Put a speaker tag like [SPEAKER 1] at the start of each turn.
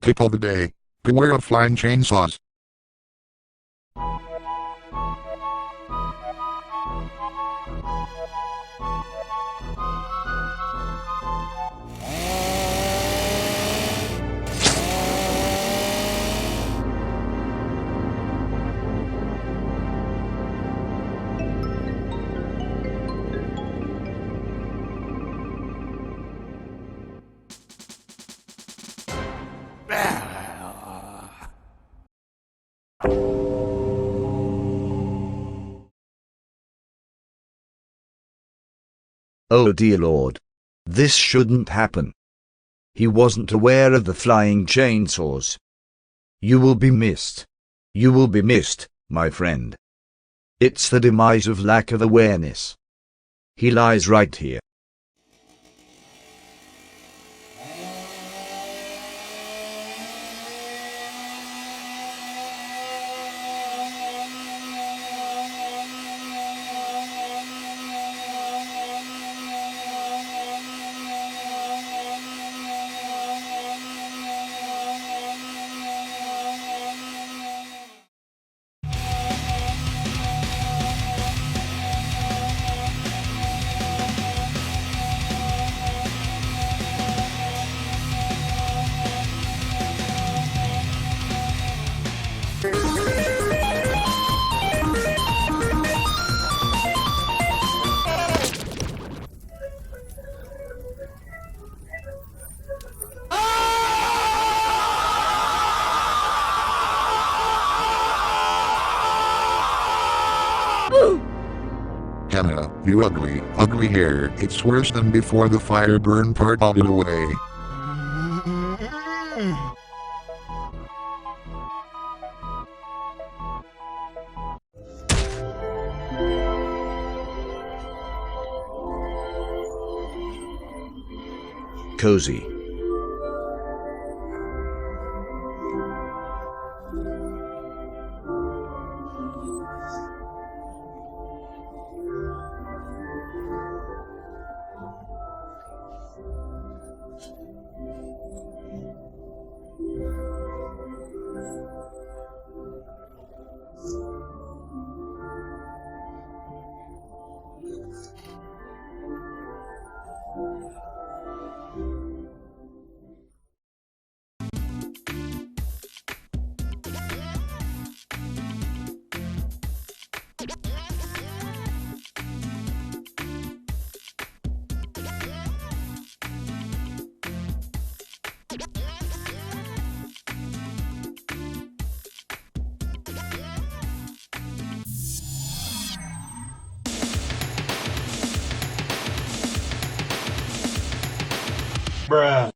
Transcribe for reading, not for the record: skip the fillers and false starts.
[SPEAKER 1] Tip of the day. Beware of flying chainsaws.
[SPEAKER 2] Oh dear Lord. This shouldn't happen. He wasn't aware of the flying chainsaws. You will be missed. You will be missed, my friend. It's the demise of lack of awareness. He lies right here.
[SPEAKER 1] Hannah, you ugly hair. It's worse than before the fire burned part of it away.
[SPEAKER 2] Cozy.
[SPEAKER 3] Bruh.